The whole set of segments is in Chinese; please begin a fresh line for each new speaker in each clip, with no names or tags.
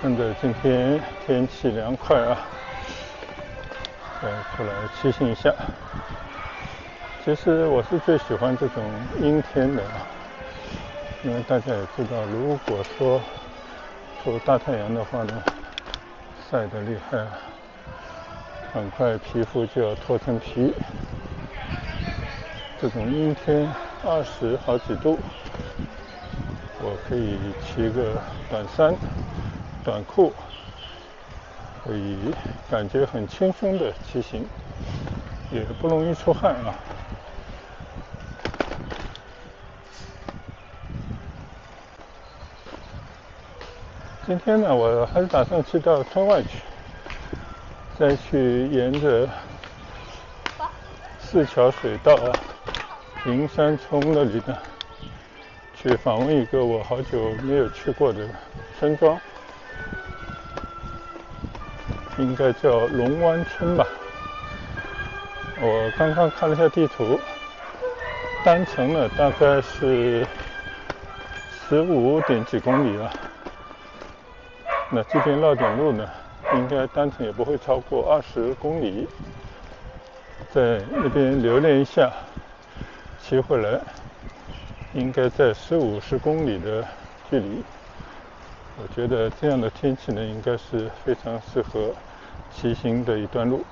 趁着今天天气凉快啊，再出来骑行一下。其实我是最喜欢这种阴天的啊，因为大家也知道，如果说出大太阳的话呢，晒得厉害啊，很快皮肤就要脱层皮。这种阴天20好几度，我可以骑个短衫、短裤，可以感觉很轻松的骑行，也不容易出汗啊。今天呢，我还是打算骑到村外去，再去沿着四桥水道啊、银山村那里呢，去访问一个我好久没有去过的村庄，应该叫龙湾村吧。我刚刚看了一下地图，单程呢大概是15点几公里啊。那这边绕点路呢，应该单程也不会超过20公里。在那边留恋一下，骑回来应该在15-10公里的距离。我觉得这样的天气呢，应该是非常适合骑行的一段路。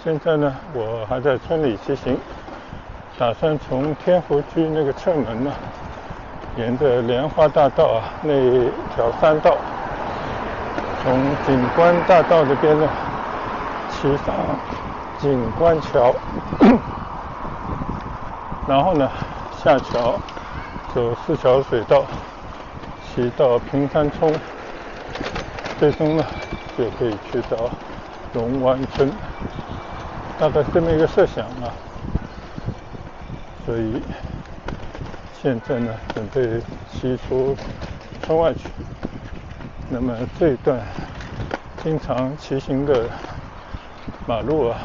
现在呢，我还在村里骑行，打算从天湖区那个侧门呢，沿着莲花大道啊那条山道，从景观大道这边呢骑上景观桥，然后呢下桥走四桥水道，骑到平山村，最终呢就可以去到龙湾村。大概是这么一个设想啊，所以现在呢准备骑出村外去。那么这一段经常骑行的马路啊，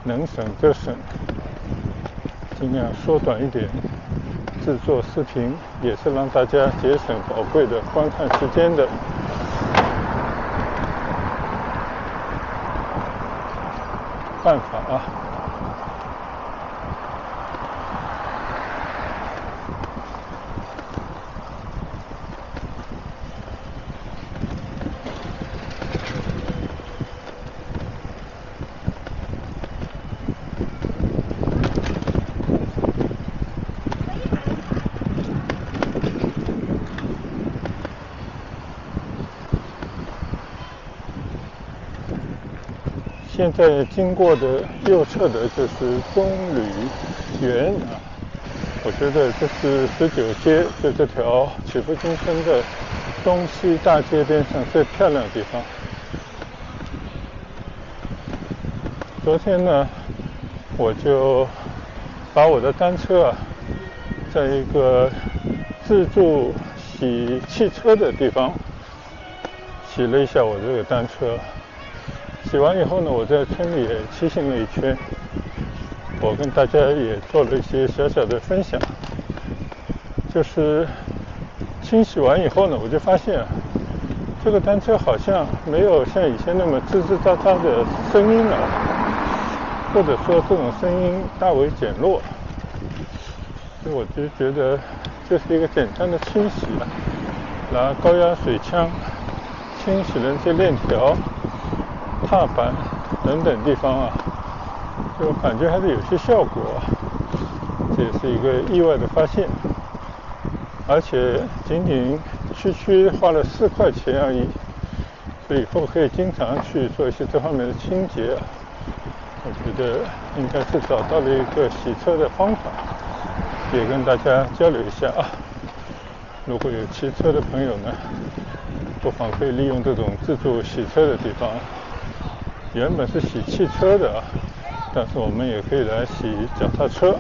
能省则省，尽量缩短一点，制作视频也是让大家节省宝贵的观看时间的。办法啊。现在经过的右侧的就是棕榈园啊，我觉得这是19街，就这条启福新村的东西大街边上最漂亮的地方。昨天呢，我就把我的单车啊，在一个自助洗汽车的地方洗了一下我这个单车。洗完以后呢，我在村里也骑行了一圈，我跟大家也做了一些小小的分享。就是清洗完以后呢，我就发现这个单车好像没有像以前那么吱吱喳喳的声音了，或者说这种声音大为减弱，所以我就觉得这是一个简单的清洗啊，拿高压水枪清洗了这些链条、踏板等等地方啊，就感觉还是有些效果，这也是一个意外的发现。而且仅区花了4块钱而已，所以以后可以经常去做一些这方面的清洁。我觉得应该是找到了一个洗车的方法，也跟大家交流一下啊。如果有骑车的朋友呢，不妨可以利用这种自助洗车的地方。原本是洗汽车的啊，但是我们也可以来洗脚踏车。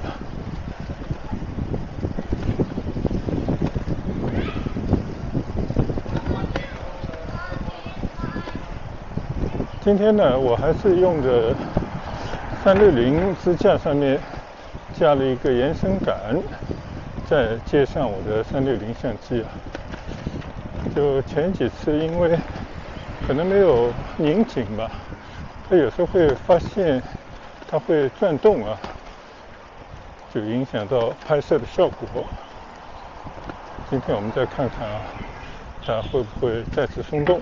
今天呢，我还是用着360支架上面加了一个延伸杆，再接上我的360相机啊。就前几次因为可能没有拧紧吧，它有时候会发现它会转动啊，就影响到拍摄的效果。今天我们再看看啊，它会不会再次松动。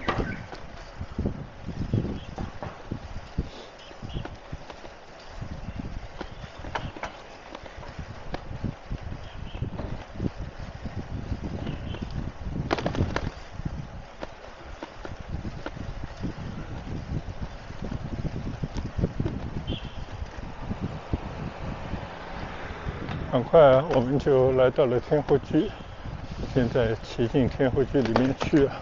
很快我们就来到了天湖居，现在骑进天湖居里面去啊。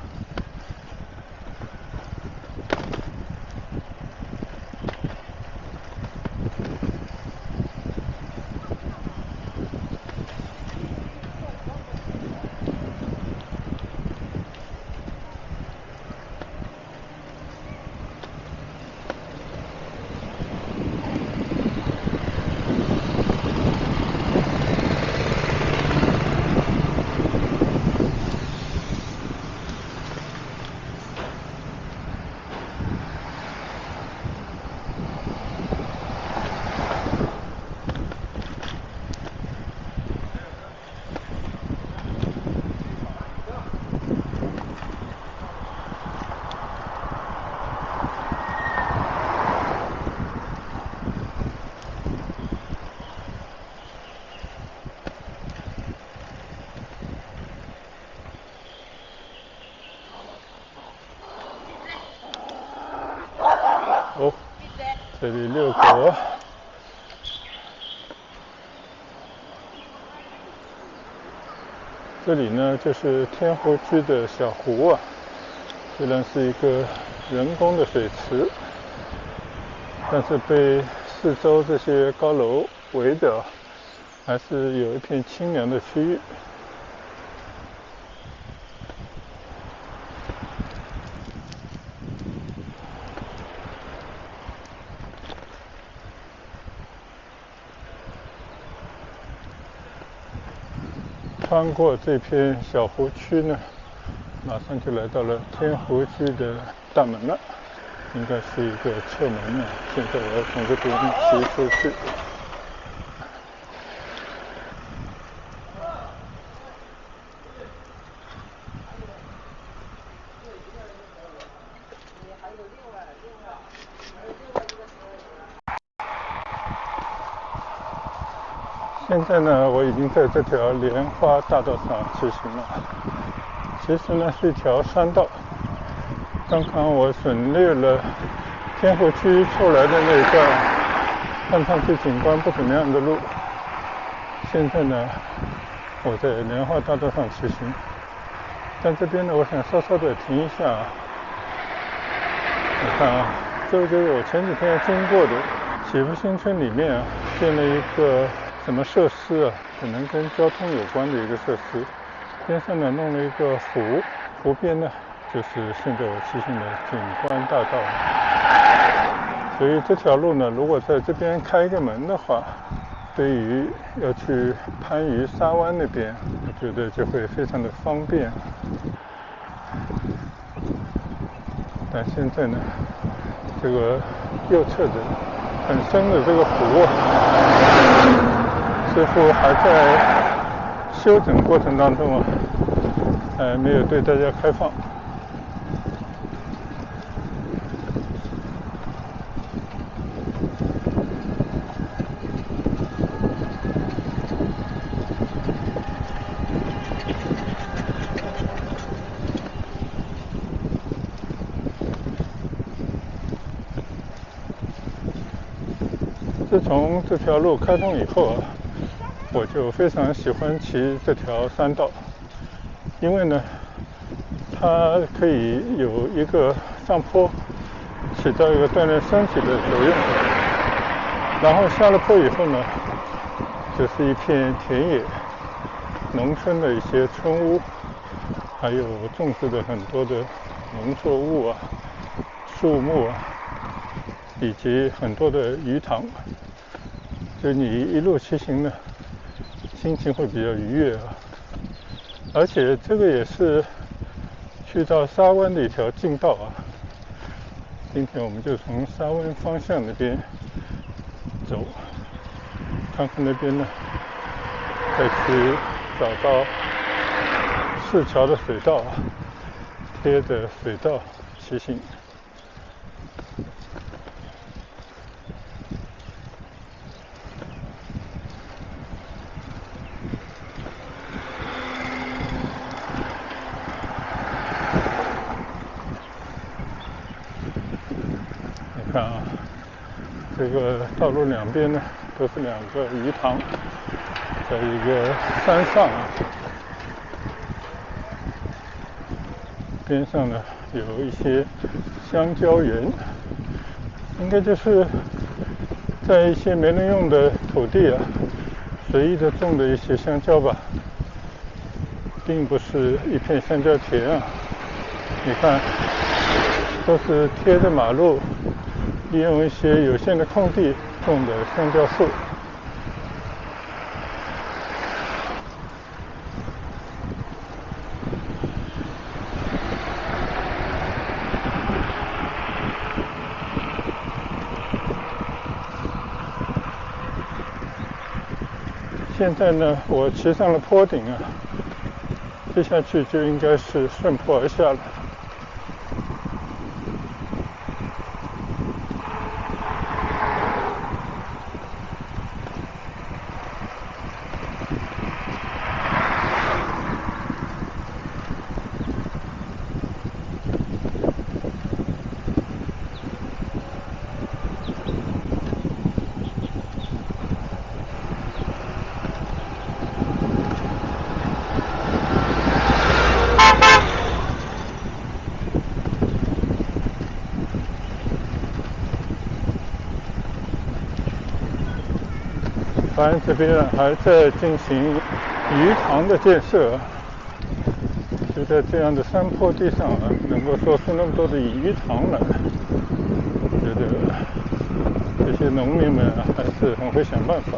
哦，这里遛狗。这里呢就是天湖居的小湖啊，虽然是一个人工的水池，但是被四周这些高楼围着，还是有一片清凉的区域。穿过这片小湖区呢，马上就来到了天湖居的大门了，应该是一个侧门呢。现在我要从这边骑出去。现在呢，我已经在这条莲花大道上骑行了。其实呢，是一条山道。刚刚我省略了天湖区出来的那一段看上去景观不怎么样的路。现在呢，我在莲花大道上骑行，但这边呢，我想稍稍的停一下啊。你看啊，这就是我前几天经过的祈福新村里面啊，建了一个什么设施啊，可能跟交通有关的一个设施。边上呢弄了一个湖，湖边呢就是现在我骑行的景观大道。所以这条路呢，如果在这边开一个门的话，对于要去番禺沙湾那边，我觉得就会非常的方便。但现在呢，这个右侧的很深的这个湖似乎还在修整过程当中啊，没有对大家开放。自从这条路开通以后啊，我就非常喜欢骑这条山道，因为呢，它可以有一个上坡，起到一个锻炼身体的作用。然后下了坡以后呢，就是一片田野，农村的一些村屋，还有种植的很多的农作物啊、树木啊，以及很多的鱼塘，就你一路骑行呢，心情会比较愉悦啊。而且这个也是去到沙湾的一条近道啊。今天我们就从沙湾方向那边走，看看那边呢，再去找到市桥的水道啊，贴着水道骑行。你看啊，这个道路两边呢都是两个鱼塘，在一个山上啊，边上呢有一些香蕉园，应该就是在一些没人用的土地啊，随意的种的一些香蕉吧，并不是一片香蕉田啊。你看，都是贴着马路，利用一些有限的空地种的香蕉树。现在呢，我骑上了坡顶啊，接下去就应该是顺坡而下了。当然，这边还在进行鱼塘的建设，就在这样的山坡地上啊，能够做出那么多的鱼塘来，觉得这些农民们还是很会想办法。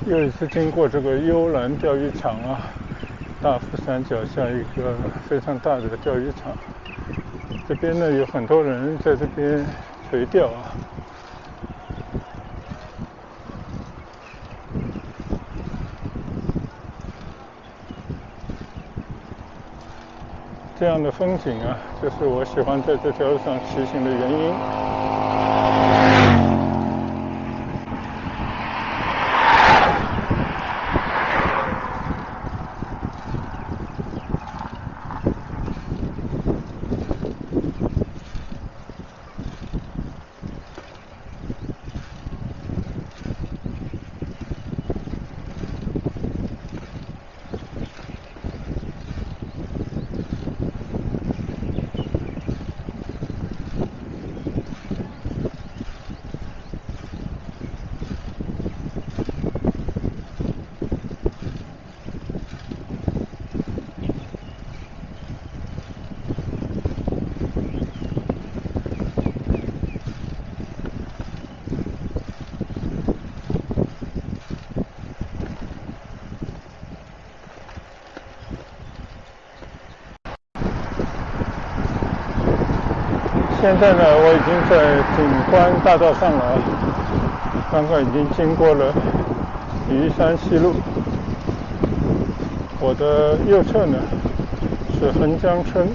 又一次经过这个幽兰钓鱼场啊，大夫山脚下一个非常大的钓鱼场。这边呢有很多人在这边垂钓啊。这样的风景啊，就是我喜欢在这条路上骑行的原因。现在呢，我已经在景观大道上了，刚刚已经经过了宜山西路。我的右侧呢是横江村。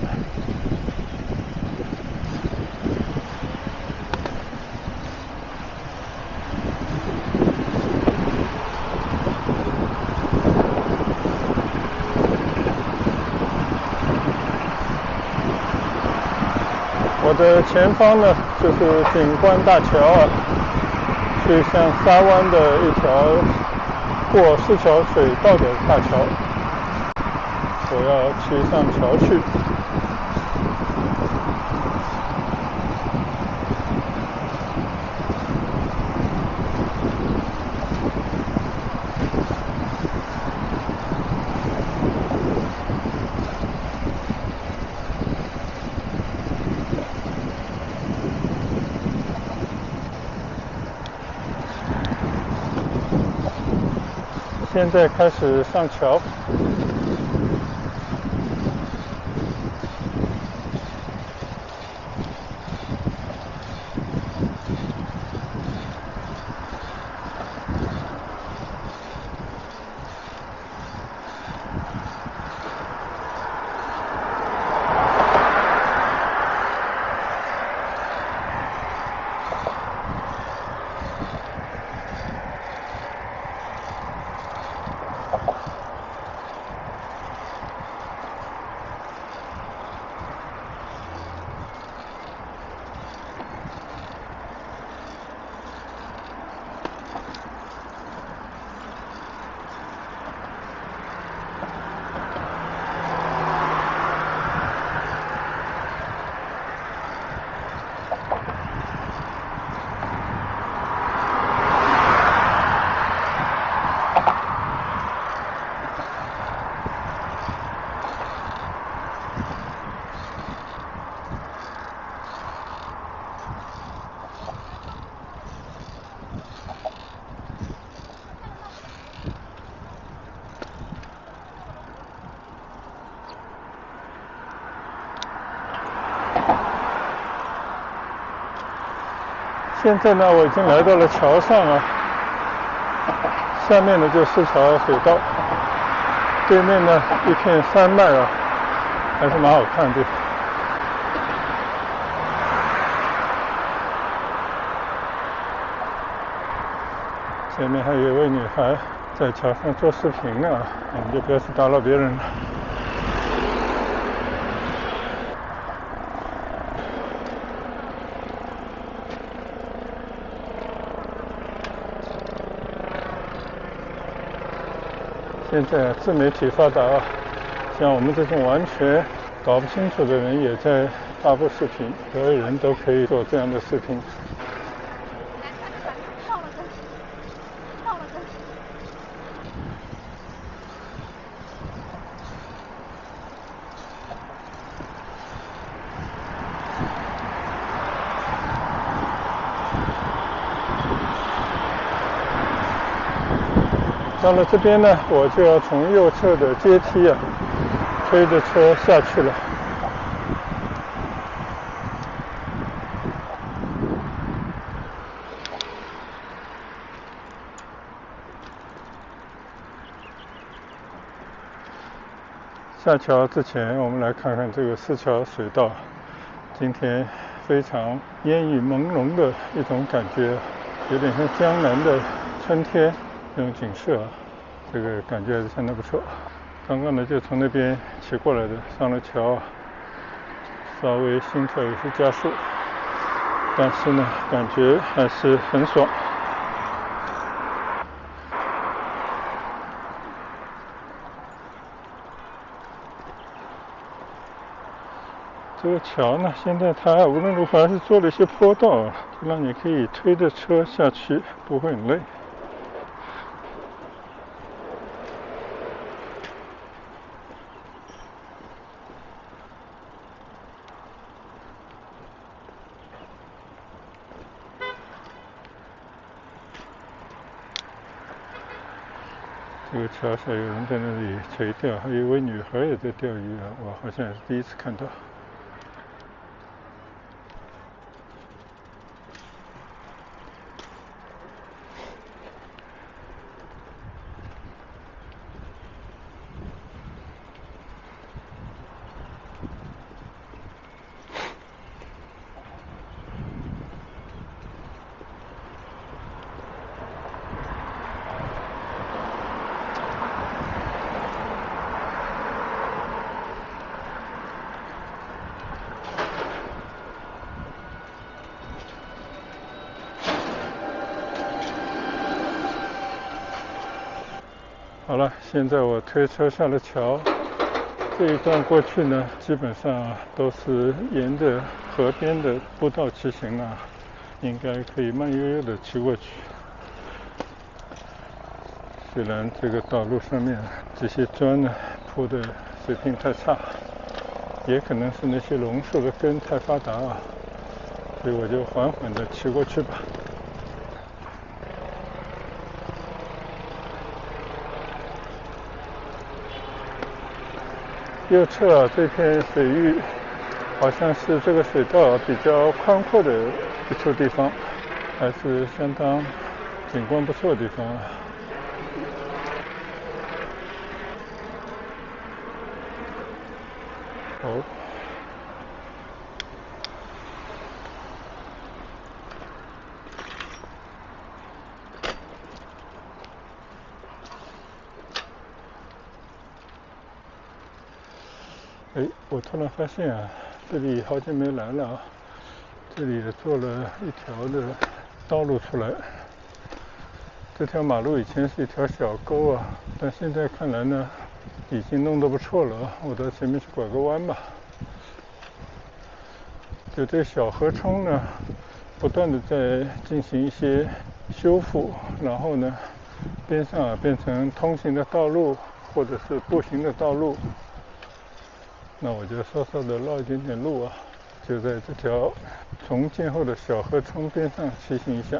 我的前方呢就是景观大桥啊，是像沙湾的一条过四桥水道的大桥，我要骑上桥去。现在开始上桥。现在呢，我已经来到了桥上了，下面呢就是四桥水道，对面呢一片山脉啊，还是蛮好看的。前面还有一位女孩在桥上做视频呢，我们就不要去打扰别人了。现在自媒体发达啊，像我们这种完全搞不清楚的人也在发布视频，所有人都可以做这样的视频。到了这边呢，我就要从右侧的阶梯啊，推着车下去了。下桥之前，我们来看看这个四桥水道。今天非常烟雨朦胧的一种感觉，有点像江南的春天那种景色啊，这个感觉还是相当不错。刚刚呢就从那边骑过来的，上了桥，稍微心跳有些加速，但是呢感觉还是很爽。这个桥呢，现在它无论如何还是做了一些坡道，让你可以推着车下去，不会很累。这个桥下有人在那里垂钓，还有一位女孩也在钓鱼啊，我好像也是第一次看到。好了，现在我推车下了桥，这一段过去呢，基本上都是沿着河边的步道骑行啊，应该可以慢悠悠的骑过去。虽然这个道路上面这些砖呢铺的水平太差，也可能是那些榕树的根太发达啊，所以我就缓缓的骑过去吧。右侧啊，这片水域好像是这个水道比较宽阔的一处地方，还是相当景观不错的地方啊。哦，哎，我突然发现啊，这里好久没来了啊，这里也做了一条的道路出来。这条马路以前是一条小沟啊，但现在看来呢，已经弄得不错了啊。我到前面去拐个弯吧。就这小河冲呢，不断的在进行一些修复，然后呢，边上啊变成通行的道路或者是步行的道路。那我就稍稍的绕一点点路啊，就在这条重建后的小河冲边上骑行一下。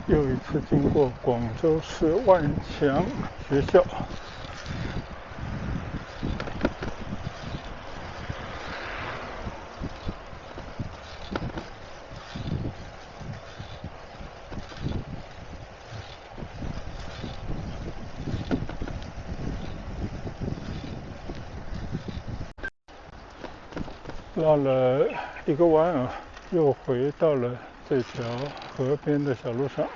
又一次经过广州市万强学校，绕了一个弯啊，又回到了这条河边的小路上。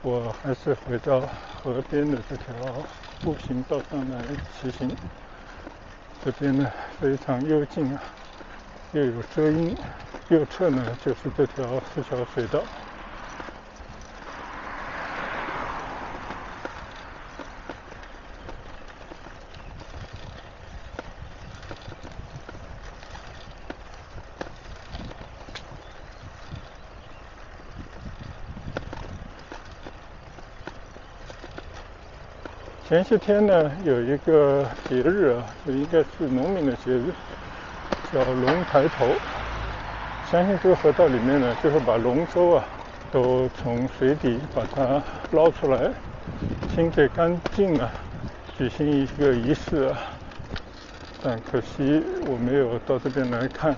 我还是回到河边的这条步行道上来骑行。这边呢非常幽静啊，又有遮阴。右侧呢就是这条四桥水道。前些天呢，有一个节日啊，这应该是农民的节日，叫龙抬头。相信这个河道里面呢，就会把龙舟啊都从水底把它捞出来，清洁干净啊，举行一个仪式啊。但可惜我没有到这边来看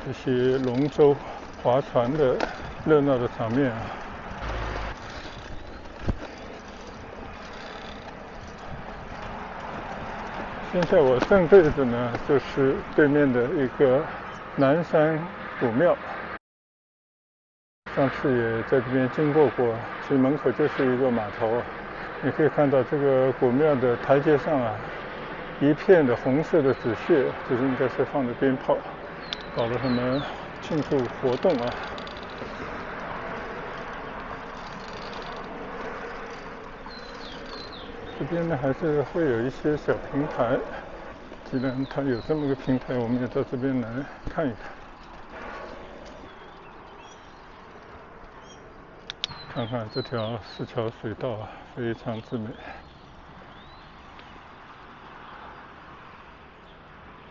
这些龙舟划船的热闹的场面啊。现在我正对着呢，就是对面的一个南山古庙。上次也在这边经过过，其实门口就是一个码头。你可以看到这个古庙的台阶上啊，一片的红色的纸屑，就是应该是放的鞭炮，搞了什么庆祝活动啊。这边呢还是会有一些小平台，既然它有这么个平台，我们也到这边来看一看。看看这条四桥水道啊，非常之美。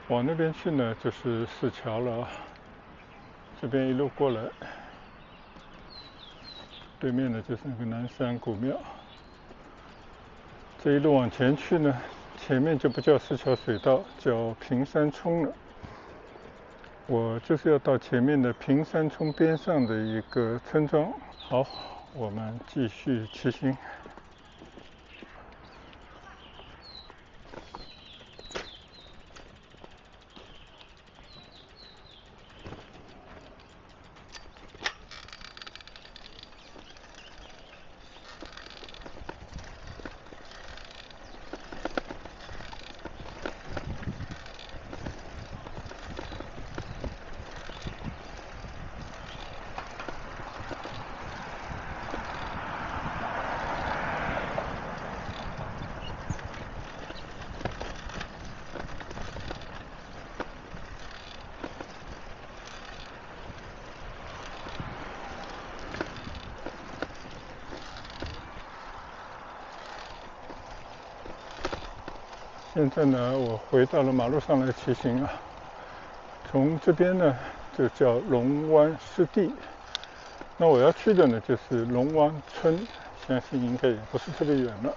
往那边去呢，就是四桥了啊。这边一路过来，对面呢就是那个南山古庙。这一路往前去呢，前面就不叫四桥水道，叫平山冲了。我就是要到前面的平山冲边上的一个村庄。好，我们继续骑行。现在呢，我回到了马路上来骑行啊。从这边呢，就叫龙湾湿地。那我要去的呢，就是龙湾村，相信应该也不是特别远了。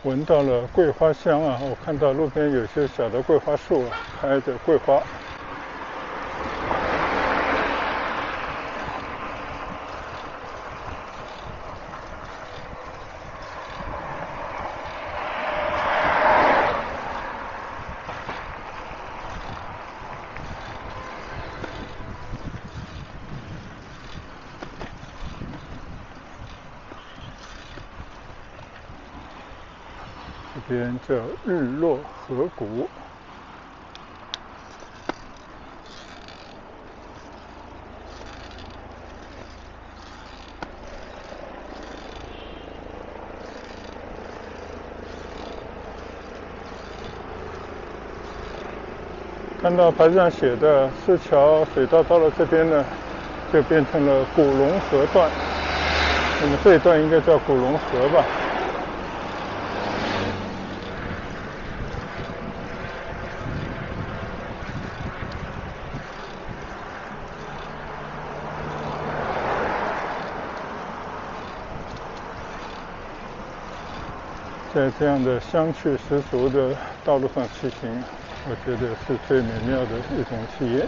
闻到了桂花香啊！我看到路边有些小的桂花树啊，开着桂花。这边叫日落河谷。看到牌子上写的四桥水道到了这边呢，就变成了古龙河段。那么这一段应该叫古龙河吧。在这样的香气十足的道路上骑行，我觉得是最美妙的一种体验。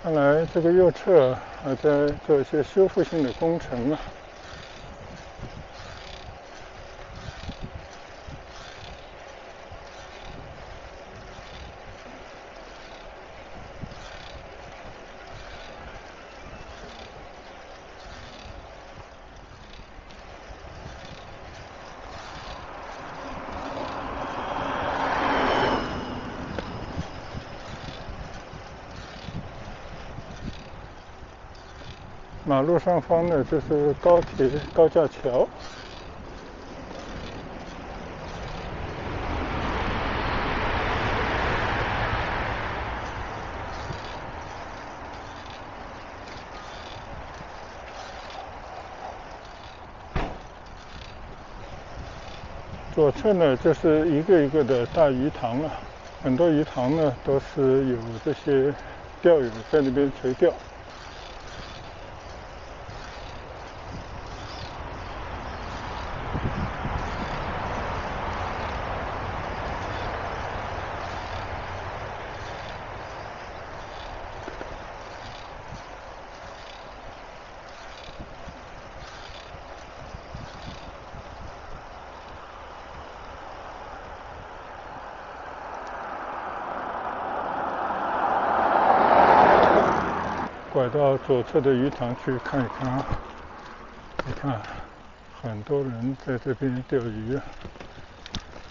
看来这个右侧还在做一些修复性的工程啊。马路上方呢，就是高铁高架桥。左侧呢，就是一个一个的大鱼塘了，很多鱼塘呢都是有这些钓友在那边垂钓。拐到左侧的鱼塘去看一看啊！你看，很多人在这边钓鱼啊，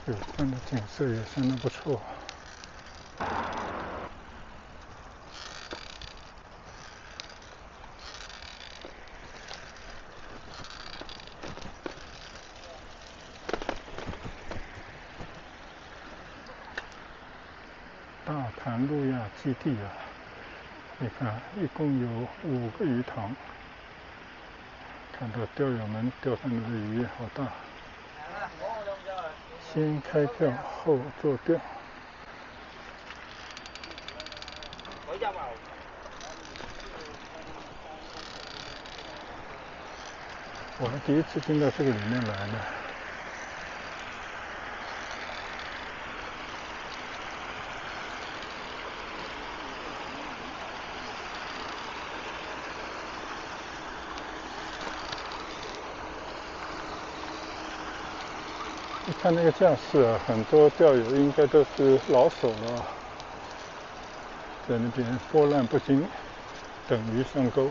有这样的景色也相当不错。大盘路亚基地啊，你看，一共有5个鱼塘。看到钓友们钓上来的鱼好大。先开钓后做钓。我还第一次进到这个里面来呢。你看那个架势啊，很多钓友应该都是老手了，在那边波澜不惊，等鱼上钩。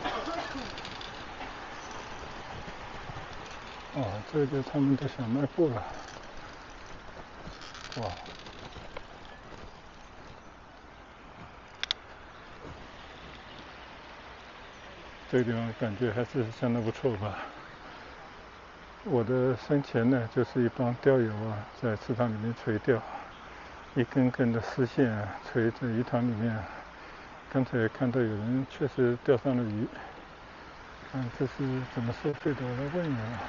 哦，这就是他们的小卖部了。哇，这个地方感觉还是相当不错吧。我的身前呢，就是一帮钓友啊，在池塘里面垂钓，一根根的丝线啊，垂在鱼塘里面。刚才也看到有人确实钓上了鱼，看这是怎么收费的，我来问你啊。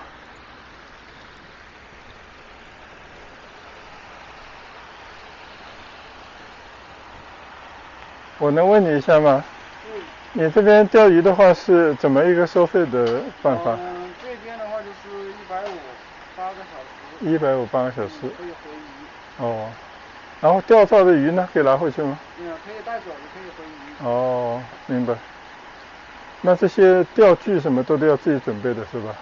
我能问你一下吗？你这边钓鱼的话是怎么一个收费的办法？
这边的话就是150，8个小时。
150，8个小时。
可以回鱼。
哦，然后钓到的鱼呢，可以拿回去吗？
可以带走，也可以回鱼。
哦，明白。那这些钓具什么都要自己准备的是吧？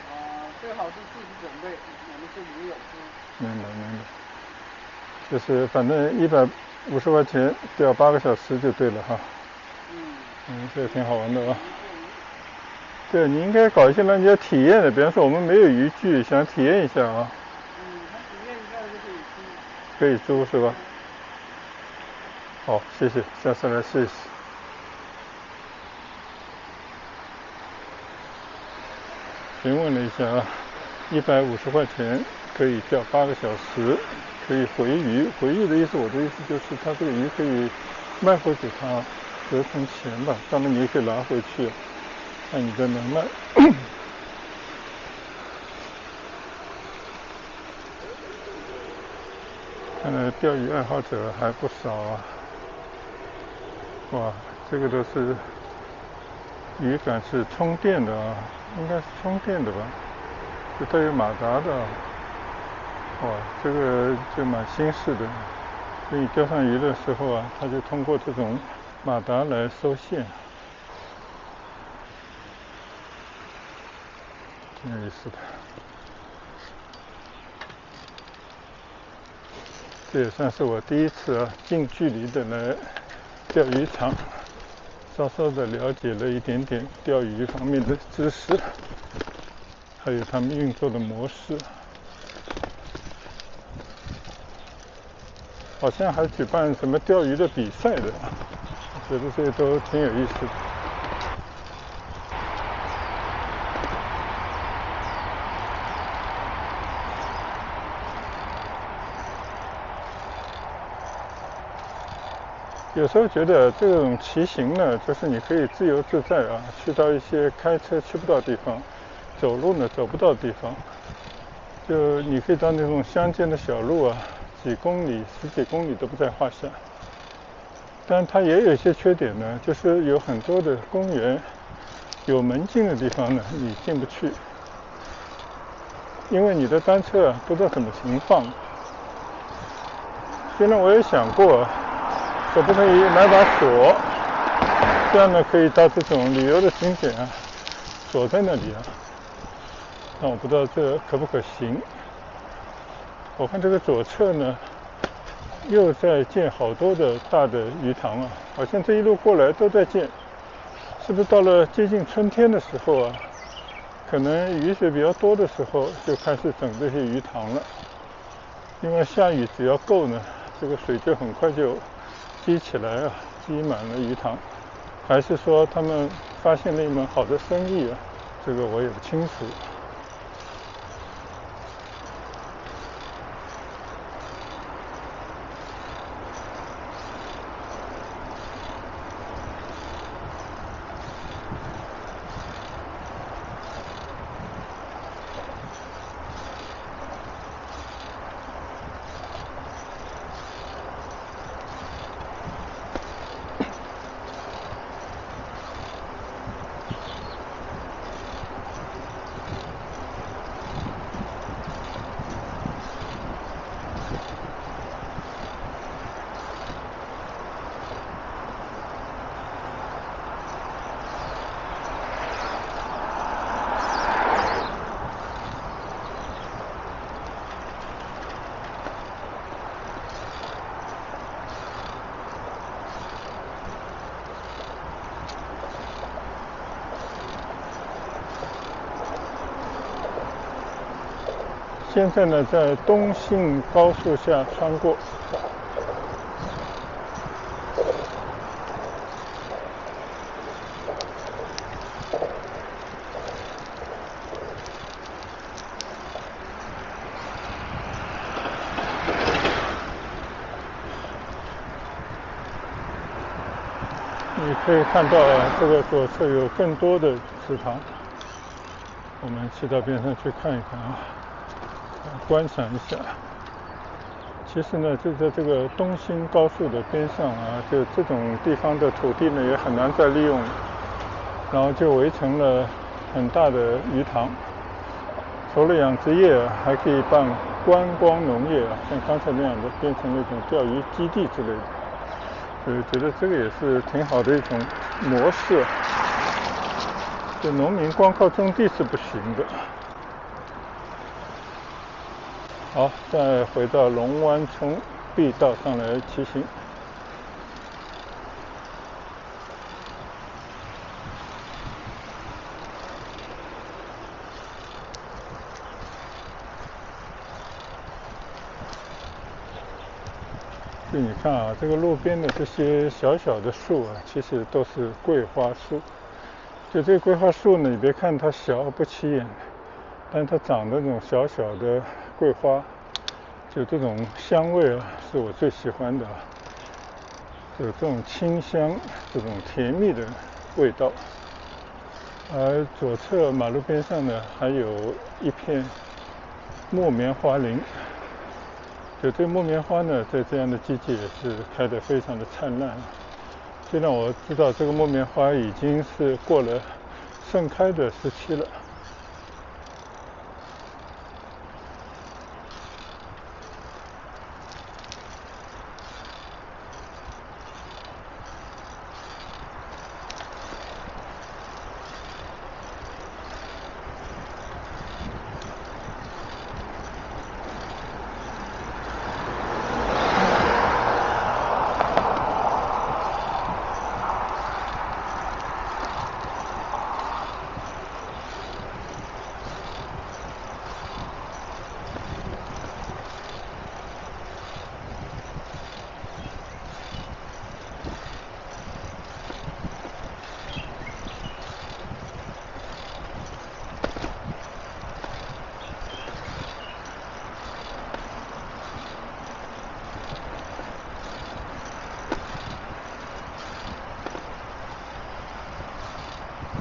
最好是自己准备，我们是没有出。
明白。就是反正150块钱钓8个小时就对了哈。这个挺好玩的啊。对，你应该搞一些让人家体验的，比方说我们没有渔具，想体验一下啊。
他体验一下就可以租。
可以租是吧？好，谢谢，下次来试一试。询问了一下啊，150块钱可以钓8个小时，可以回鱼。回鱼的意思，我的意思就是，他这个鱼可以卖回给他，折成钱吧。当然你也可以拿回去，看你在哪卖。看来钓鱼爱好者还不少啊。哇，这个都是鱼竿是充电的啊，应该是充电的吧？这带有马达的。哇，这个就蛮新式的。所以钓上鱼的时候啊，它就通过这种马达来收线。挺有意思的。这也算是我第一次近距离的来钓鱼场，稍稍的了解了一点点钓鱼方面的知识，还有他们运作的模式。好像还举办什么钓鱼的比赛的，我觉得这些都挺有意思的。有时候觉得这种骑行呢，就是你可以自由自在啊，去到一些开车去不到地方，走路呢走不到地方，就你可以到那种乡间的小路啊，几公里、十几公里都不在话下。但它也有一些缺点呢，就是有很多的公园有门禁的地方呢，你进不去，因为你的单车不知道什么情况。现在我也想过，可不可以买把锁，这样呢可以到这种旅游的景点啊，锁在那里啊。但我不知道这可不可行。我看这个左侧呢，又在建好多的大的鱼塘啊，好像这一路过来都在建。是不是到了接近春天的时候啊，可能雨水比较多的时候就开始整这些鱼塘了？因为下雨只要够呢，这个水就很快就积起来啊，积满了鱼塘。还是说他们发现了一门好的生意啊？这个我也不清楚。现在呢，在东信高速下穿过。你可以看到这个左侧有更多的池塘，我们骑到边上去看一看啊，观赏一下。其实呢，就在这个东兴高速的边上啊，就这种地方的土地呢也很难再利用，然后就围成了很大的鱼塘。除了养殖业啊，还可以办观光农业啊，像刚才那样的变成那种钓鱼基地之类的。所以觉得这个也是挺好的一种模式。就农民光靠种地是不行的。好，再回到龙湾从碧道上来骑行。就你看啊，这个路边的这些小小的树啊，其实都是桂花树。就这个桂花树呢，你别看它小不起眼，但它长的那种小小的桂花，就这种香味啊，是我最喜欢的。有这种清香，这种甜蜜的味道。而左侧马路边上呢，还有一片木棉花林。就这个木棉花呢，在这样的季节也是开得非常的灿烂。虽然我知道这个木棉花已经是过了盛开的时期了。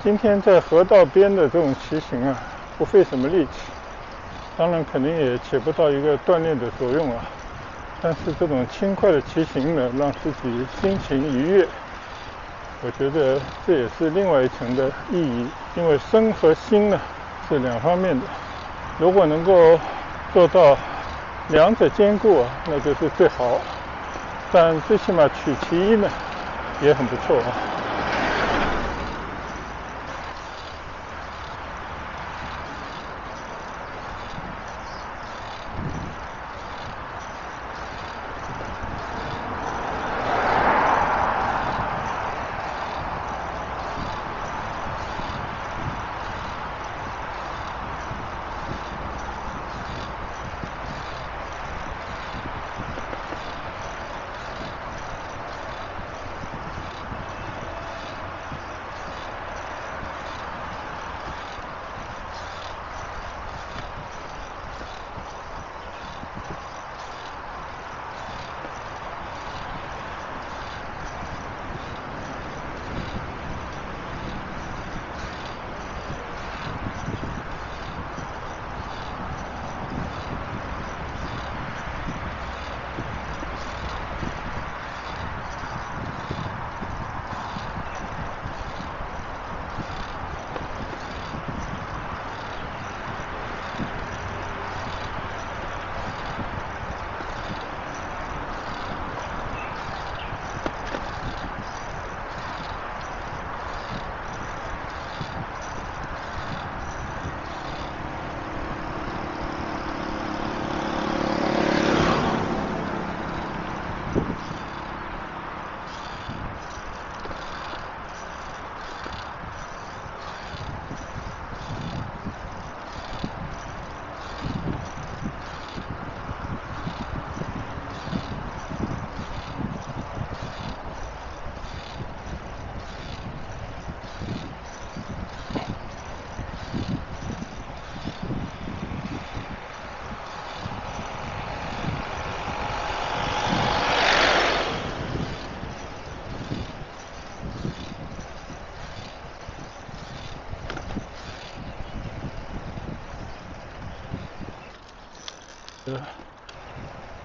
今天在河道边的这种骑行啊，不费什么力气，当然肯定也起不到一个锻炼的作用啊。但是这种轻快的骑行呢，让自己心情愉悦，我觉得这也是另外一层的意义。因为身和心呢是两方面的，如果能够做到两者兼顾啊，那就是最好。但最起码取其一呢，也很不错啊。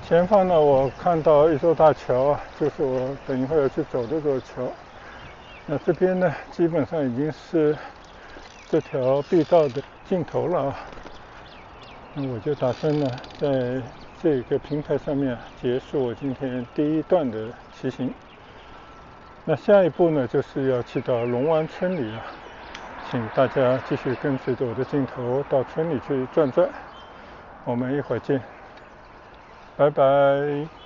前方呢，我看到一座大桥啊，就是我等一会儿要去走的这座桥。那这边呢，基本上已经是这条碧道的尽头了啊。那我就打算呢，在这个平台上面结束我今天第一段的骑行。那下一步呢，就是要去到龙湾村里啊，请大家继续跟随着我的镜头到村里去转转。我们一会儿见，拜拜。